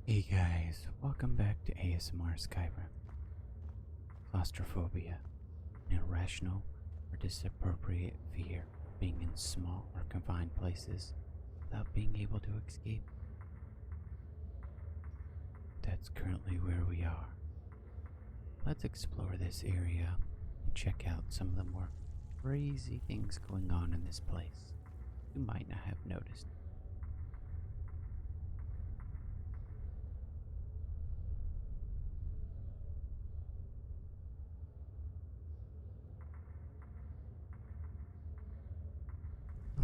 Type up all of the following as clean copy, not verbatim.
Hey guys, welcome back to ASMR Skyrim. Claustrophobia, an irrational or disappropriate fear of being in small or confined places without being able to escape. That's currently where we are. Let's explore this area and check out some of the more crazy things going on in this place you might not have noticed.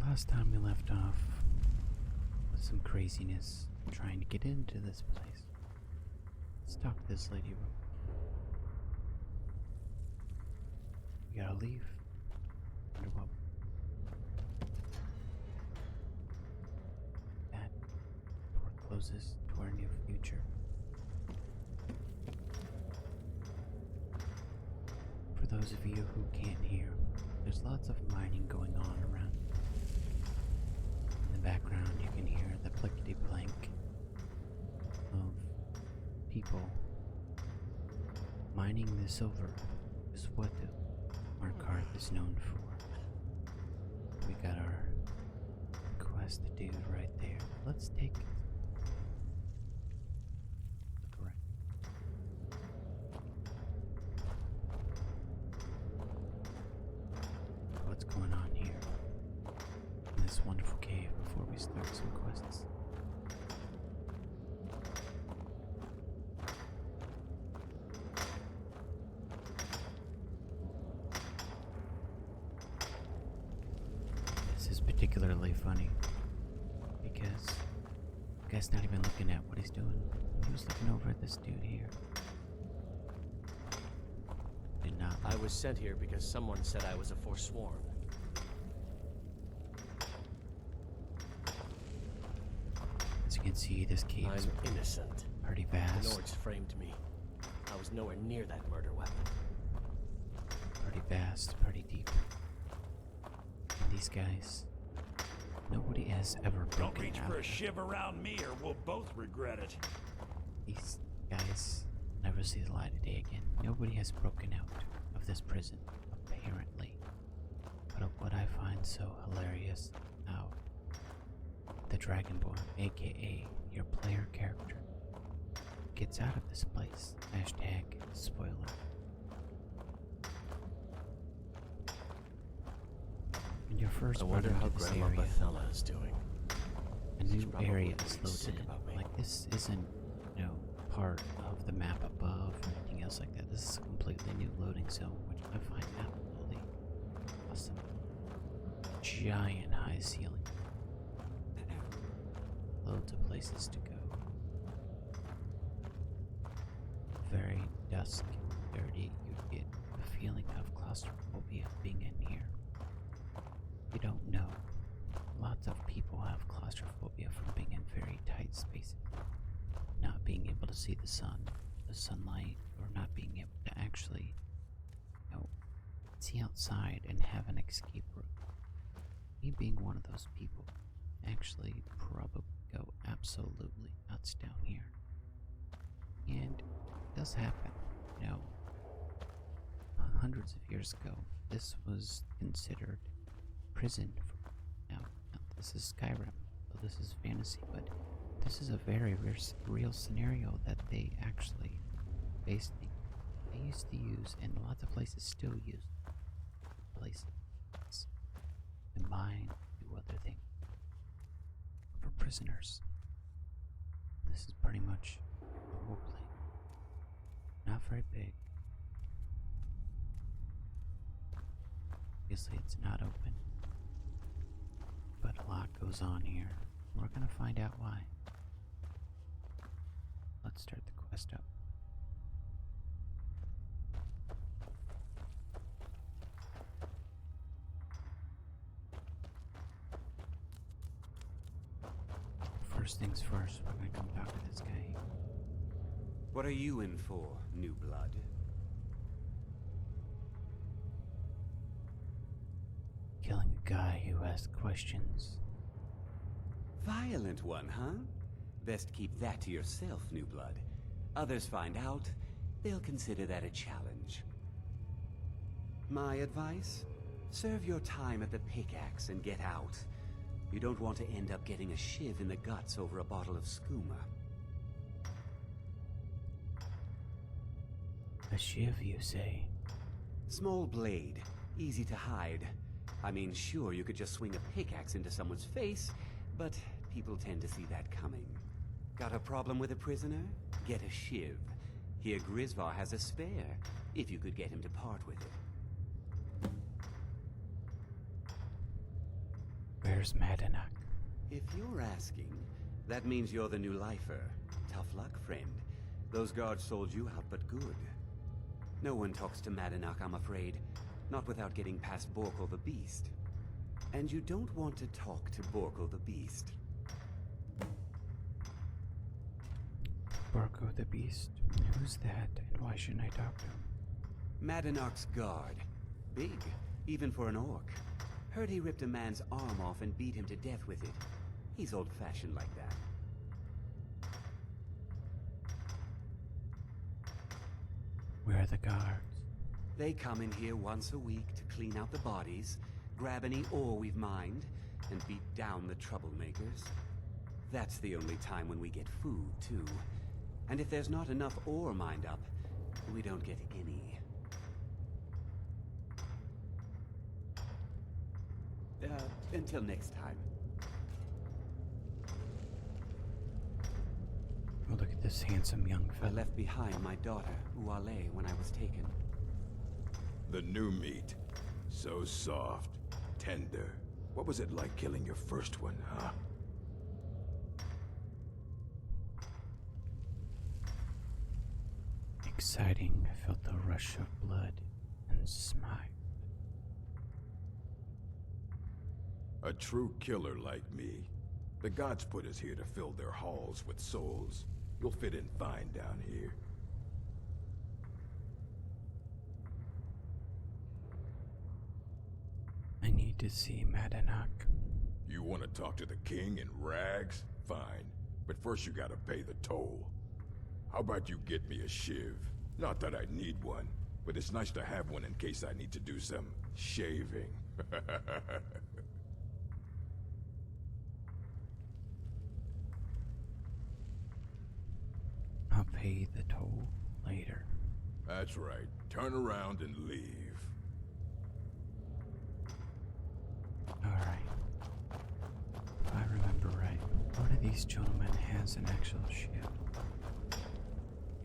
Last time we left off with some craziness trying to get into this place. Let's talk to this lady. We gotta leave. Wonder what that door closes to our new future. For those of you who can't hear, there's lots of mining going on around. In the background, you can hear the plickety-plank of people mining the silver, is what Markarth is known for. We got our quest dude right there. Let's take look around. What's going on here in this wonderful cave before we start some quests? This is particularly funny because the guy's not even looking at what he's doing. He was looking over at this dude here. Did not. I was sent here because someone said I was a forsworn. As you can see, this cave is I'm innocent. pretty The vast. Nords framed me. I was nowhere near that murder weapon. Pretty vast, pretty deep. And these guys, nobody has ever Don't broken reach out. for a shiv around me or we'll both regret it. These guys never see the light of day again. Nobody has broken out of this prison, apparently. But what I find so hilarious now, the Dragonborn, aka your player character, gets out of this place. Hashtag spoiler. When you're first I brought wonder how into this Grandma area, Bethella is doing. a new She's probably area is pretty sick loaded in. about me. Like this isn't, part of the map above or anything else like that. This is a completely new loading zone, which I find absolutely awesome. Giant high ceiling. Loads of places to go. Very dusk, dirty. You get the feeling of claustrophobia being in here. You don't know. Lots of people have claustrophobia from being in very tight spaces. Not being able to see the sunlight, or not being able to actually, see outside and have an escape route. Me being one of those people, actually probably go absolutely nuts down here. And it does happen. Hundreds of years ago, this was considered prison. Now, this is Skyrim, so this is fantasy, but this is a very real scenario that they actually based things. They used to use, and lots of places still use, places to mine, do other things for prisoners. This is pretty much the whole place. Not very big. Obviously, it's not open, but a lot goes on here. We're gonna find out why. Let's start the quest up. First things first, we're gonna come talk to this guy. What are you in for, new blood? Killing a guy who asks questions. Violent one, huh? Best keep that to yourself, new blood. Others find out, they'll consider that a challenge. My advice? Serve your time at the pickaxe and get out. You don't want to end up getting a shiv in the guts over a bottle of skooma. A shiv, you say? Small blade, easy to hide. I mean, sure, you could just swing a pickaxe into someone's face, but people tend to see that coming. Got a problem with a prisoner? Get a shiv. Here Grisvar has a spare, if you could get him to part with it. Where's Madanuk? If you're asking, that means you're the new lifer. Tough luck, friend. Those guards sold you out, but good. No one talks to Madanuk, I'm afraid. Not without getting past Borkle the Beast. And you don't want to talk to Borkle the Beast. Borko the Beast? Who's that, and why shouldn't I talk to him? Madanuk's guard. Big, even for an orc. Heard he ripped a man's arm off and beat him to death with it. He's old-fashioned like that. Where are the guards? They come in here once a week to clean out the bodies, grab any ore we've mined, and beat down the troublemakers. That's the only time when we get food, too. And if there's not enough ore mined up, we don't get any. Until next time. Oh, look at this handsome young I fella. left behind my daughter, Uale, when I was taken. The new meat. So soft, tender. What was it like killing your first one, huh? Exciting. I felt the rush of blood and smiled. A true killer like me. The gods put us here to fill their halls with souls. You'll fit in fine down here. I need to see Madanuk. You want to talk to the king in rags? Fine. But first you gotta pay the toll. How about you get me a shiv? Not that I need one, but it's nice to have one in case I need to do some shaving. I'll pay the toll later. That's right. Turn around and leave. Alright. If I remember right, one of these gentlemen has an actual ship.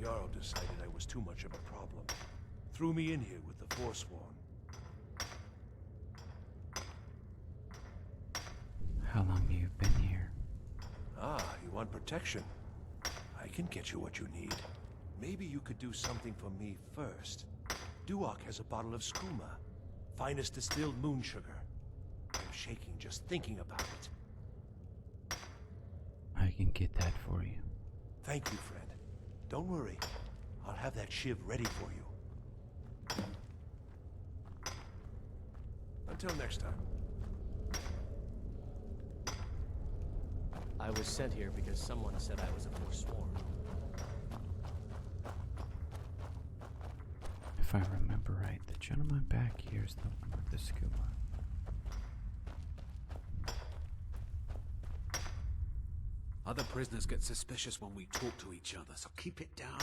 Jarl decided I was too much of a problem. Threw me in here with the Forsworn. How long have you been here? Ah, you want protection? I can get you what you need. Maybe you could do something for me first. Duok has a bottle of skooma. Finest distilled moon sugar. I'm shaking just thinking about it. I can get that for you. Thank you, friend. Don't worry. I'll have that shiv ready for you. Until next time. I was sent here because someone said I was a forsworn. If I remember right, the gentleman back here is the one with the skooma. Other prisoners get suspicious when we talk to each other, so keep it down.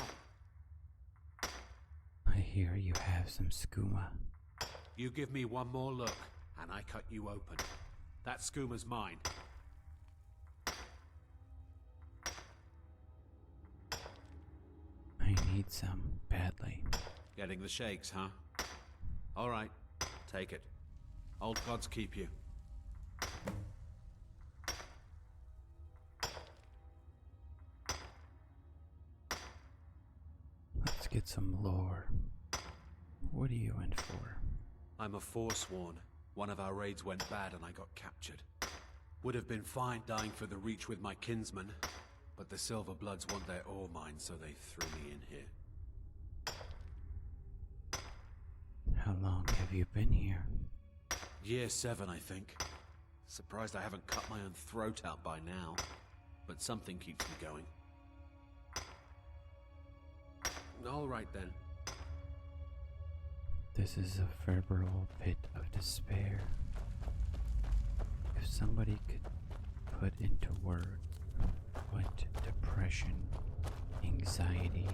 I hear you have some skooma. You give me one more look, and I cut you open. That skooma's mine. I need some badly. Getting the shakes, huh? All right, take it. Old gods keep you. Let's get some lore. What are you in for? I'm a forsworn. One of our raids went bad and I got captured. Would have been fine dying for the Reach with my kinsmen, but the Silver Bloods want their ore mine, so they threw me in here. How long have you been here? Year 7, I think. Surprised I haven't cut my own throat out by now. but something keeps me going. All right then. This is a veritable pit of despair. If somebody could put into words what depression, anxiety,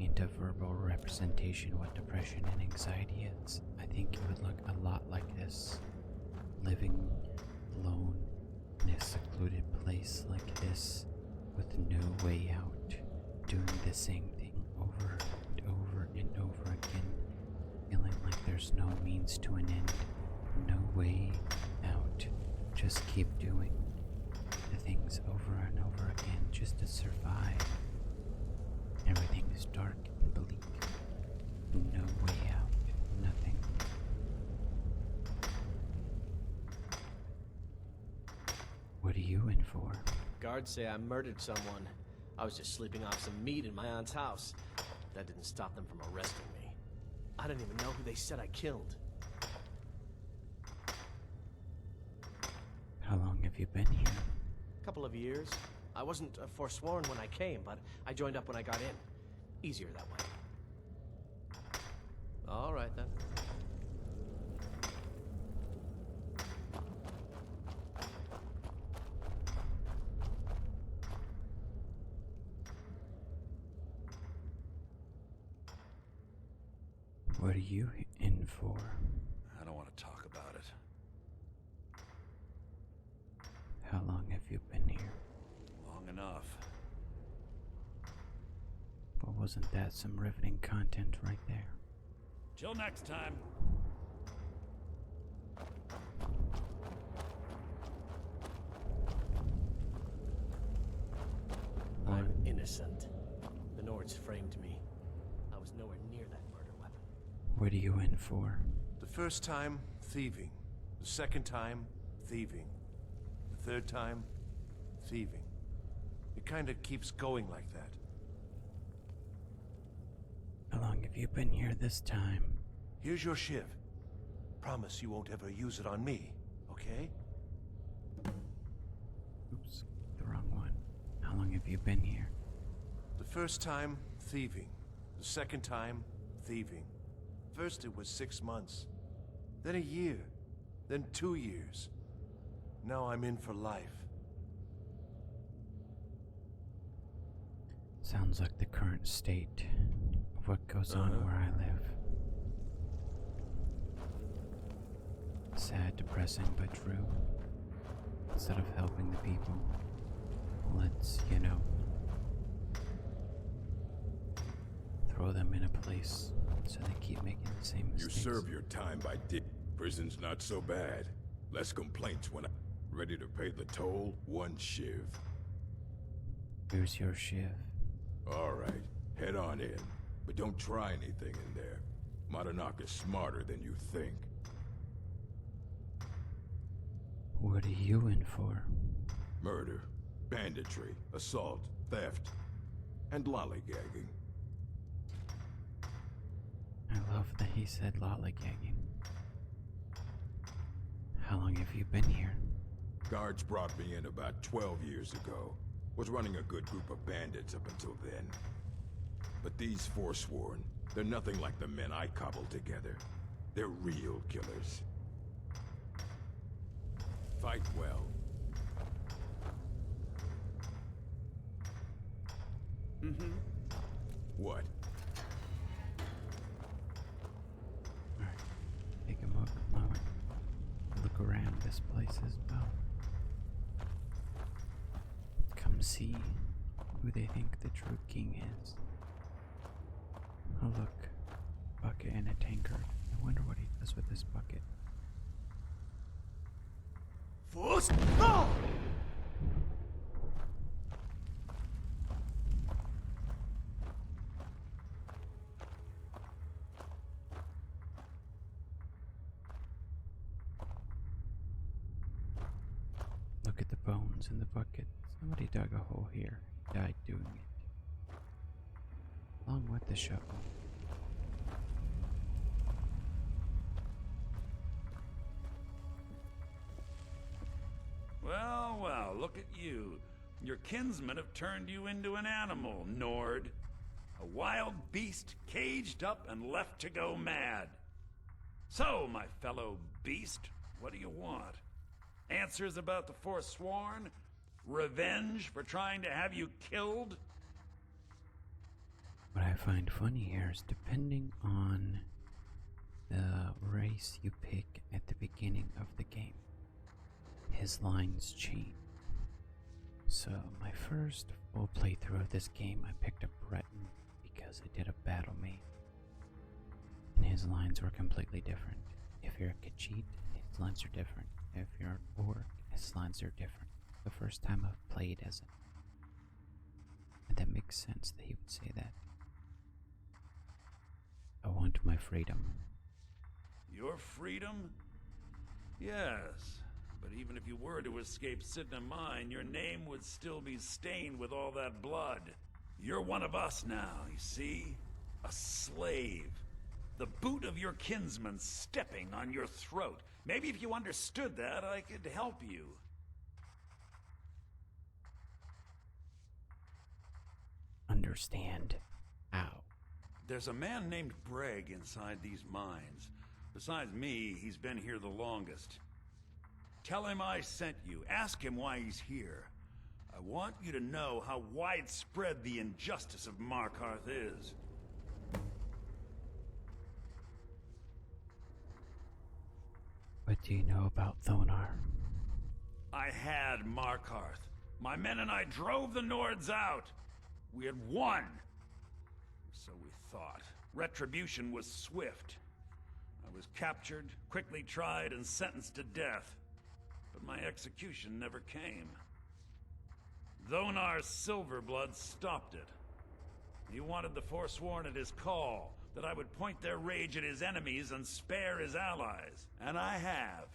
into verbal representation what depression and anxiety is, I think it would look a lot like this. Living alone in a secluded place like this with no way out, doing the same thing over and over and over again, feeling like there's no means to an end, no way out. Just keep doing the things over and over again just to survive. Everything is dark and bleak. No way out. Nothing. What are you in for? Guards say I murdered someone. I was just sleeping off some meat in my aunt's house. That didn't stop them from arresting me. I didn't even know who they said I killed. How long have you been here? Couple of years. I wasn't forsworn when I came, but I joined up when I got in. Easier that way. All right, then. What are you in for? I don't want to talk about it. How long have you been here? Long enough. Well, wasn't that some riveting content right there? Till next time. I'm innocent. The Nords framed me. I was nowhere near that murder weapon. What are you in for? The first time, thieving. The second time, thieving. The third time, thieving. It kind of keeps going like that. How long have you been here this time? Here's your shiv. Promise you won't ever use it on me, okay? Oops, the wrong one. How long have you been here? The first time, thieving. The second time, thieving. First it was 6 months. Then a year. Then 2 years. Now I'm in for life. Sounds like the current state of what goes on where I live. Sad, depressing, but true. Instead of helping the people, let's, throw them in a place so they keep making the same You mistakes. serve your time by Prison's not so bad. Less complaints when I'm ready to pay the toll. 1 shiv. Here's your shiv. Alright, head on in. But don't try anything in there. Monarch is smarter than you think. What are you in for? Murder, banditry, assault, theft, and lollygagging. I love that he said lollygagging. How long have you been here? Guards brought me in about 12 years ago. Was running a good group of bandits up until then. But these Forsworn, they're nothing like the men I cobbled together. They're real killers. Fight well. Mm-hmm. What? Alright, take a moment. Look around this place as well. Come see who they think the true king is. Oh look, bucket and a tankard. I wonder what he does with this bucket. Force! No! Look at the bones in the bucket. Somebody dug a hole here. Died doing it. Along with the shovel. Well, well, look at you. Your kinsmen have turned you into an animal, Nord. A wild beast caged up and left to go mad. So, my fellow beast, what do you want? Answers about the Forsworn? Revenge for trying to have you killed? What I find funny here is depending on the race you pick at the beginning of the game, his lines change. So my first full playthrough of this game, I picked a Breton because I did a battle mate, and his lines were completely different. If you're a Khajiit, his lines are different. If you're an Orc, his lines are different. The first time I've played as him, and that makes sense that he would say that. I want my freedom. Your freedom? Yes, but even if you were to escape Sidna Mine, your name would still be stained with all that blood. You're one of us now, you see? A slave. The boot of your kinsman stepping on your throat. Maybe if you understood that, I could help you. Understand? How? There's a man named Breg inside these mines. Besides me, he's been here the longest. Tell him I sent you. Ask him why he's here. I want you to know how widespread the injustice of Markarth is. What do you know about Thonar? I had Markarth. My men and I drove the Nords out. We had won. So we thought. Retribution was swift. I was captured, quickly tried, and sentenced to death. But my execution never came. Thonar's Silverblood stopped it. He wanted the Forsworn at his call, that I would point their rage at his enemies and spare his allies. And I have.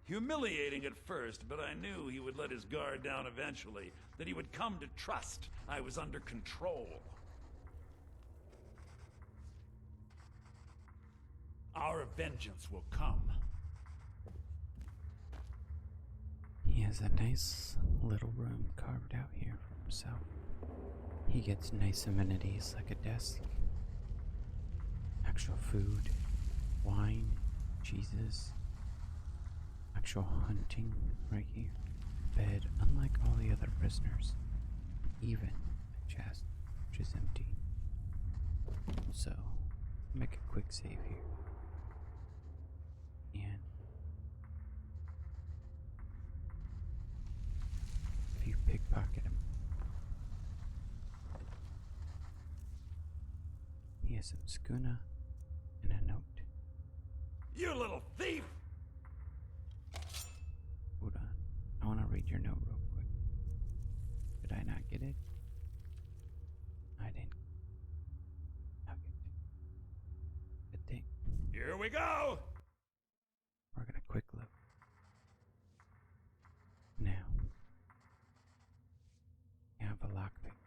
Humiliating at first, but I knew he would let his guard down eventually, that he would come to trust I was under control. Our vengeance will come. He has a nice little room carved out here for himself. He gets nice amenities like a desk, actual food, wine, cheeses, actual hunting right here, bed, unlike all the other prisoners, even a chest, which is empty. So, make a quick save here. And if you pickpocket him, he has some schooner and a note. You little thief! Hold on. I want to read your note real quick. Did I not get it? I didn't. Okay. Good thing. Here we go! We're gonna quick look. Now. You have a lockpick.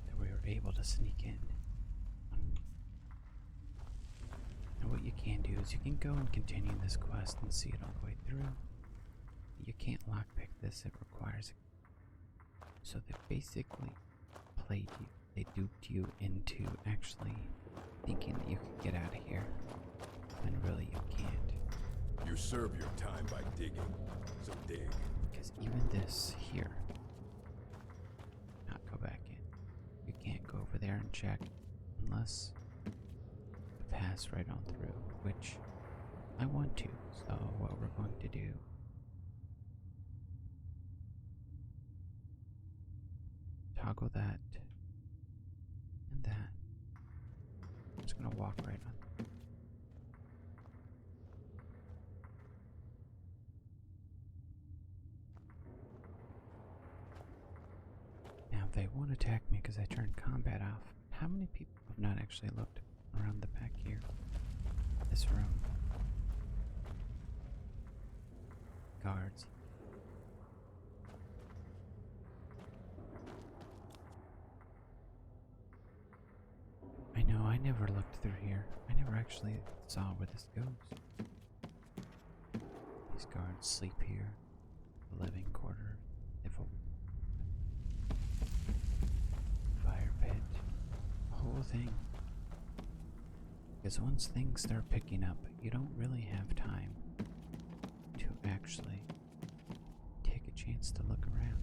That we were able to sneak in. And what you can do is you can go and continue this quest and see it all the way through. You can't lockpick this, it requires it. So they basically played you. They duped you into actually thinking that you could get out of here. When really you can't. You serve your time by digging, so dig. Because even this here, not go back in. You can't go over there and check unless you pass right on through, which I want to. So what we're going to do, toggle that and that. I'm just gonna walk right on. Now they won't attack me because I turned combat off. How many people have not actually looked around the back here? This room. Guards. I know, I never looked through here. I never actually saw where this goes. These guards sleep here. living quarter, if a fire pit, whole thing. Because once things start picking up, you don't really have time to actually take a chance to look around.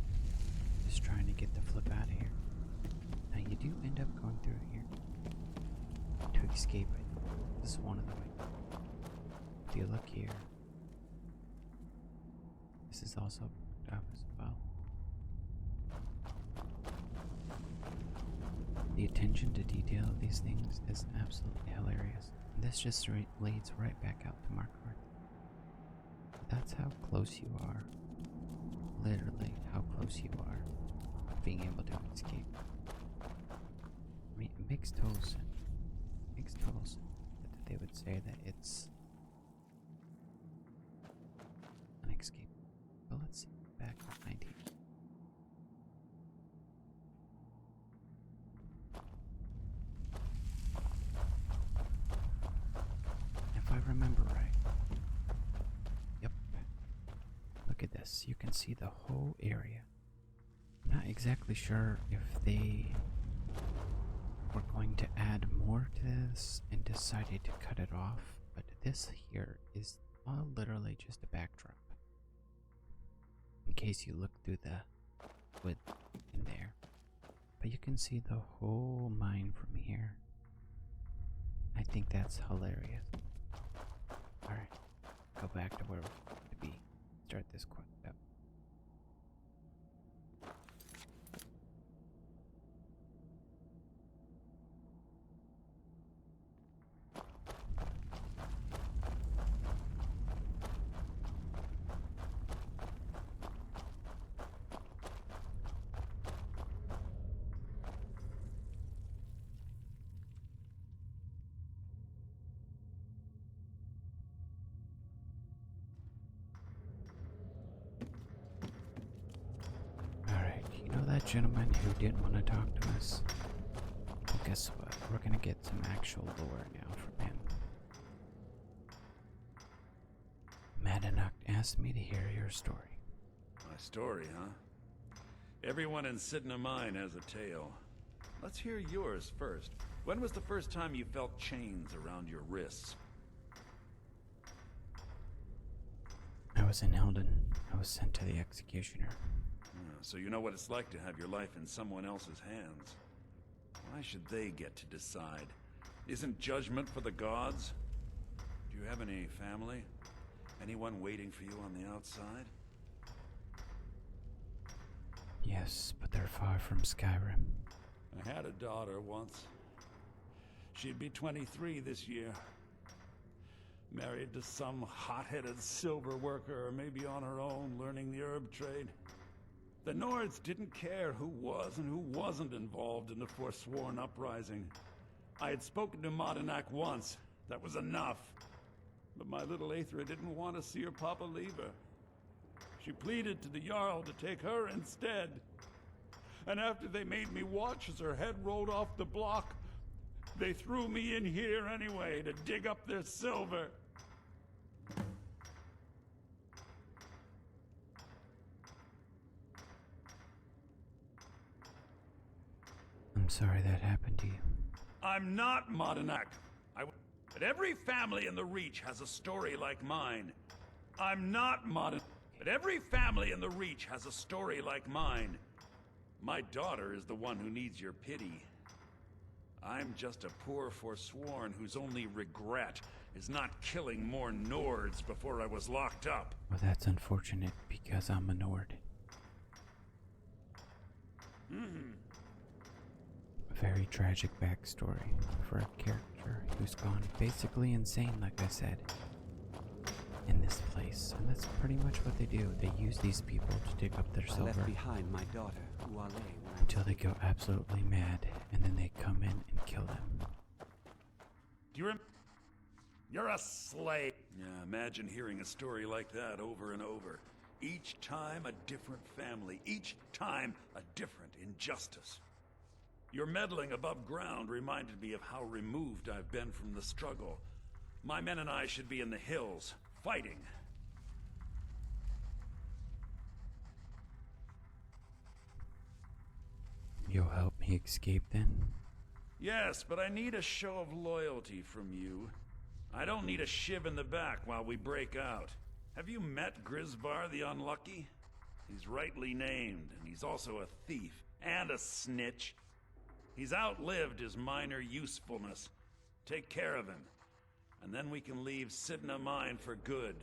Just trying to get the flip out of here. Now you do end up going through here to escape it. This is one of the ways. If you look here, this is also booked up as well. The attention to detail of these things is absolutely hilarious. And this just leads right back out to Markworth. That's how close you are. Literally, how close you are being able to escape. I mean, it makes total sense. It makes total sense that they would say that it's an escape. But let's see, back at 19. If I remember right. Yep. Look at this. You can see the whole area. I'm not exactly sure if they were going to add more to this and decided to cut it off, but this here is all literally just a backdrop. In case you look through the wood in there. But you can see the whole mine from here. I think that's hilarious. Alright, go back to where we're supposed to be. Start this quest up. That gentleman who didn't want to talk to us. Well, guess what? We're gonna get some actual lore now from him. Madanuk asked me to hear your story. My story, huh? Everyone in Sidna Mine has a tale. Let's hear yours first. When was the first time you felt chains around your wrists? I was in Eldon. I was sent to the executioner. So you know what it's like to have your life in someone else's hands. Why should they get to decide? Isn't judgment for the gods? Do you have any family? Anyone waiting for you on the outside? Yes, but they're far from Skyrim. I had a daughter once. She'd be 23 this year. Married to some hot-headed silver worker, or maybe on her own, learning the herb trade. The Nords didn't care who was and who wasn't involved in the Forsworn uprising. I had spoken to Madanak once. That was enough. But my little Aethra didn't want to see her papa leave her. She pleaded to the Jarl to take her instead. And after they made me watch as her head rolled off the block, they threw me in here anyway to dig up their silver. I'm sorry that happened to you. I'm not Madanak. But every family in the Reach has a story like mine. I'm not Madanak. But every family in the Reach has a story like mine. My daughter is the one who needs your pity. I'm just a poor Forsworn whose only regret is not killing more Nords before I was locked up. Well, that's unfortunate because I'm a Nord. A very tragic backstory for a character who's gone basically insane, like I said, in this place. And that's pretty much what they do. They use these people to dig up their I silver left behind my daughter, Uale, until they go absolutely mad, and then they come in and kill them. Do you You're a slave. Yeah, imagine hearing a story like that over and over. Each time a different family, each time a different injustice. Your meddling above ground reminded me of how removed I've been from the struggle. My men and I should be in the hills, fighting. You'll help me escape then? Yes, but I need a show of loyalty from you. I don't need a shiv in the back while we break out. Have you met Grisvar the Unlucky? He's rightly named, and he's also a thief and a snitch. He's outlived his minor usefulness. Take care of him, and then we can leave Sidna Mine for good.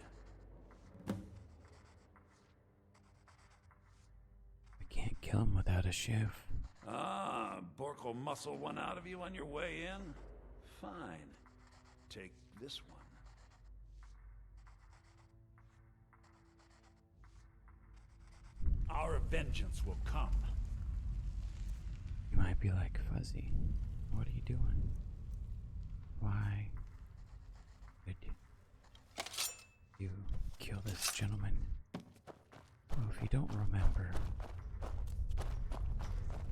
I can't kill him without a shiv. Ah, Bork will muscle one out of you on your way in? Fine. Take this one. Our vengeance will come. You might be like Fuzzy. What are you doing? Why would you kill this gentleman? Well, if you don't remember,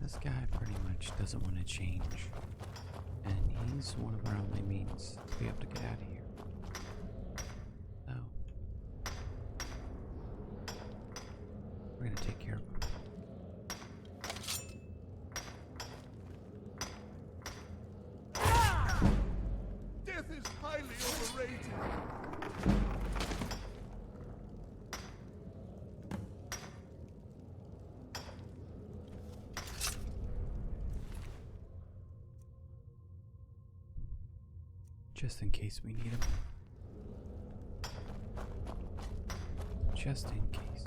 this guy pretty much doesn't want to change. And he's one of our only means to be able to get out of here. So, we're gonna take care of him. Death is highly overrated. Just in case we need him. Just in case.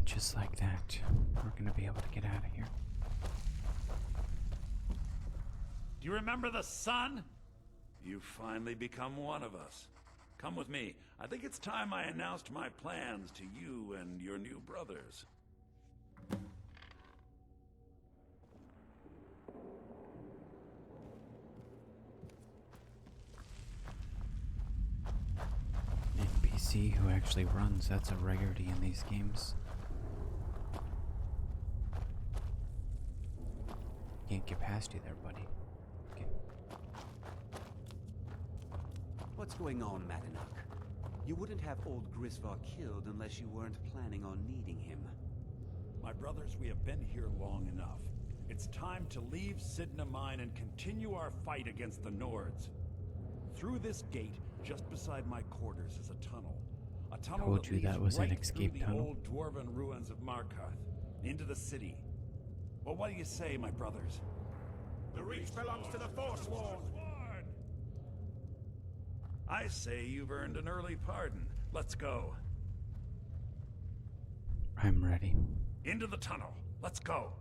Just like that, we're gonna be able to get out of here. Do you remember the sun? You've finally become one of us. Come with me. I think it's time I announced my plans to you and your new brothers. NPC who actually runs, that's a rarity in these games. Can't get past you there, buddy. Okay. What's going on, Madanuk? You wouldn't have old Grisvar killed unless you weren't planning on needing him. My brothers, we have been here long enough. It's time to leave Sidna Mine and continue our fight against the Nords. Through this gate, just beside my quarters, is a tunnel. A tunnel Told that you that leads was an right escape through the tunnel. old dwarven ruins of Markarth, into the city. Well, what do you say, my brothers? The Reach belongs to the Forsworn. I say you've earned an early pardon. Let's go. I'm ready. Into the tunnel. Let's go.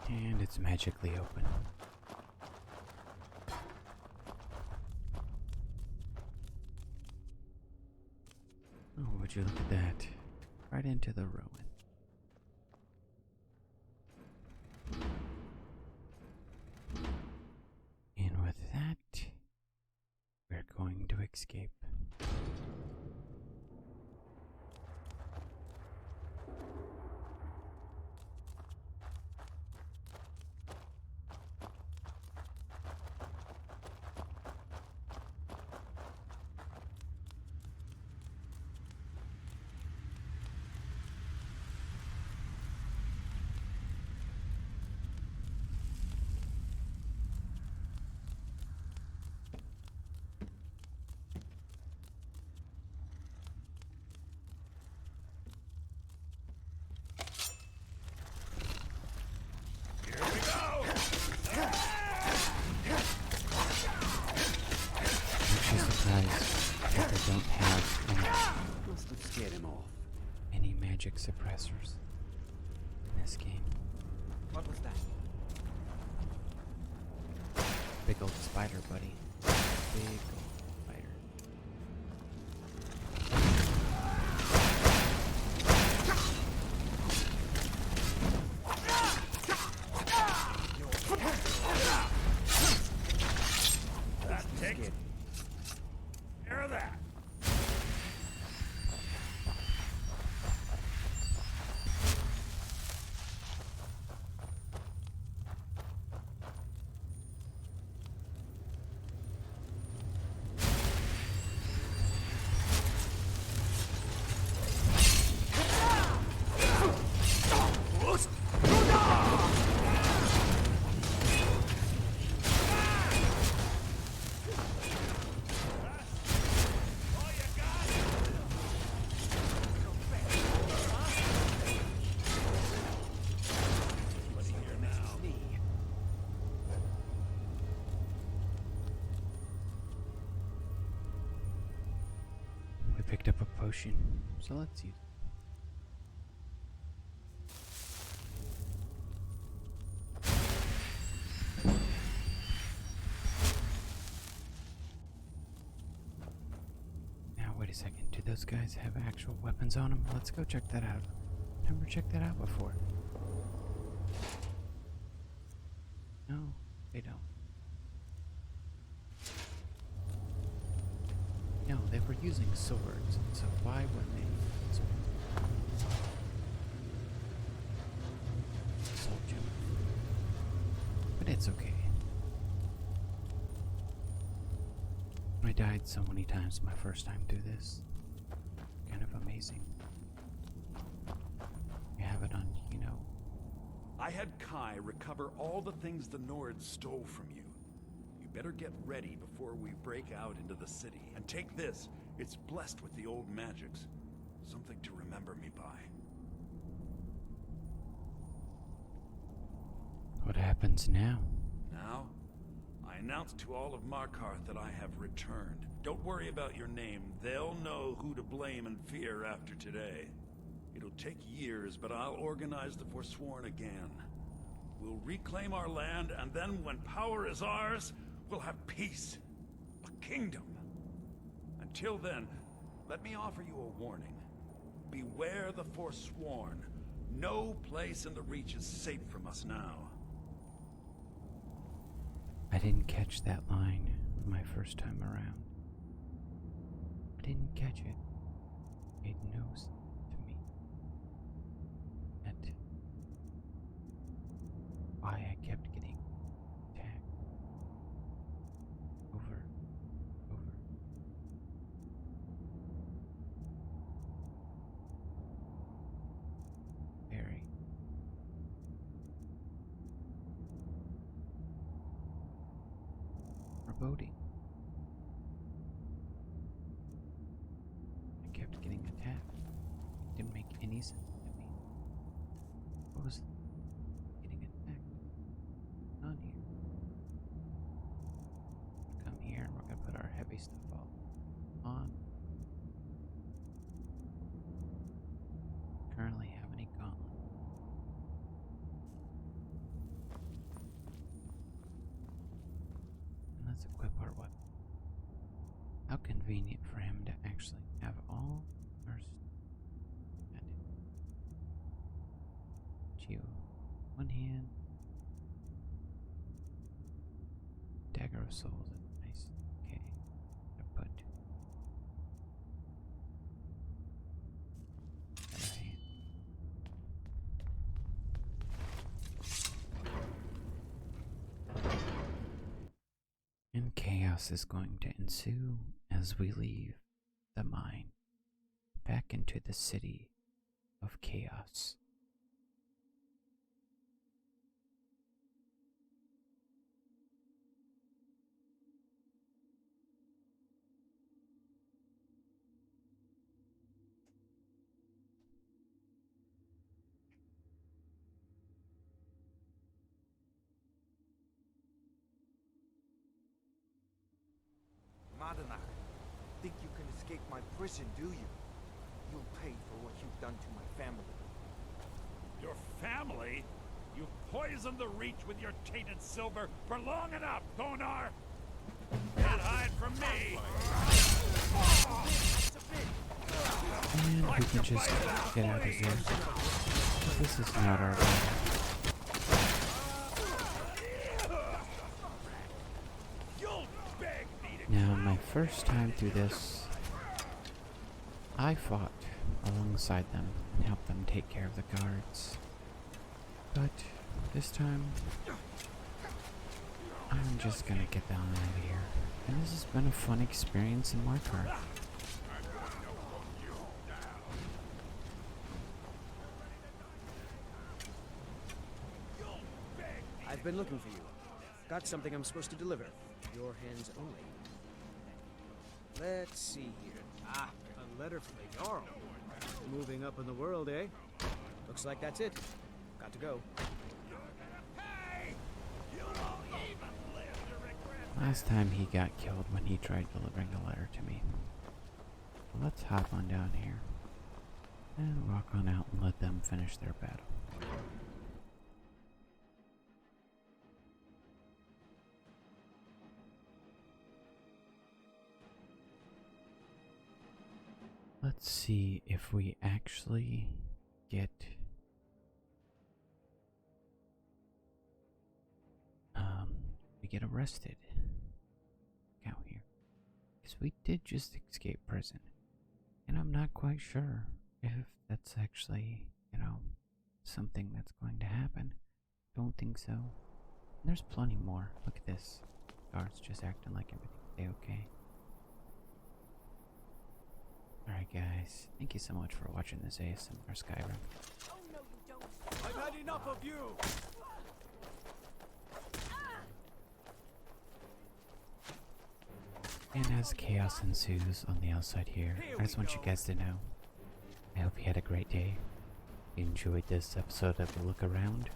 And it's magically open. Oh, would you look at that? Right into the ruin. And with that, we're going to escape. I'm actually surprised that they don't have Must have scared him off. any magic suppressors in this game. What was that? Big old spider, buddy. Big old spider. That takes care of that. picked up a potion, so let's use it. Now, wait a second. Do those guys have actual weapons on them? Let's go check that out. Never checked that out before. No, they don't. No, they were using swords, so why wouldn't they use swords? Soldier. But it's okay. I died so many times my first time through this. Kind of amazing. You have it on, you know. I had Kai recover all the things the Nords stole from you. You better get ready before we break out into the city. And take this. It's blessed with the old magics. Something to remember me by. What happens now? Now, I announce to all of Markarth that I have returned. Don't worry about your name. They'll know who to blame and fear after today. It'll take years, but I'll organize the Forsworn again. We'll reclaim our land, and then when power is ours, we'll have peace. A kingdom. Until then, let me offer you a warning. Beware the Forsworn. No place in the Reach is safe from us now. I didn't catch that line my first time around. I didn't catch it. It knows to me that why I kept getting attacked over. Very. Foreboding. I kept getting attacked. Didn't make any sense to me. What was getting attacked on here? Come here and we're gonna put our heavy stuff all on. Currently have any gauntlet. And let's equip our weapon. How convenient for him to actually have all our stuff at it. You, one hand. Dagger of Souls, nice. Okay, I put other hand. And chaos is going to ensue as we leave the mine back into the city of chaos. Madanach, think you can escape my prison, do you? You'll pay for what you've done to my family. Your family? You've poisoned the Reach with your tainted silver for long enough, Thonar! Can't hide from me! And we can just get out of here. This is not our way. Now, my first time through this, I fought alongside them and helped them take care of the guards. But this time, I'm just gonna get the hell out of here. And this has been a fun experience in Markarth. I've been looking for you. Got something I'm supposed to deliver. Your hands only. Let's see here. Ah, a letter from the Jarl. Moving up in the world, eh? Looks like that's it. Got to go. Last time he got killed when he tried delivering a letter to me. let's hop on down here and walk on out and let them finish their battle. Let's see if we actually get arrested out here, because we did just escape prison, and I'm not quite sure if that's actually, something that's going to happen. Don't think so. There's plenty more. Look at this. Guards just acting like everything's okay. Alright guys, thank you so much for watching this ASMR Skyrim. Oh, no, you don't. I've had enough of you! And as chaos ensues on the outside here, I just want you guys to know, I hope you had a great day. You enjoyed this episode of a look around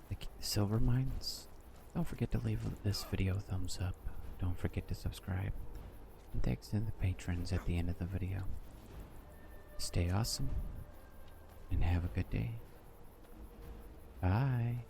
the silver mines. Don't forget to leave this video a thumbs up. Don't forget to subscribe. And thanks to the patrons at the end of the video. Stay awesome and have a good day. Bye.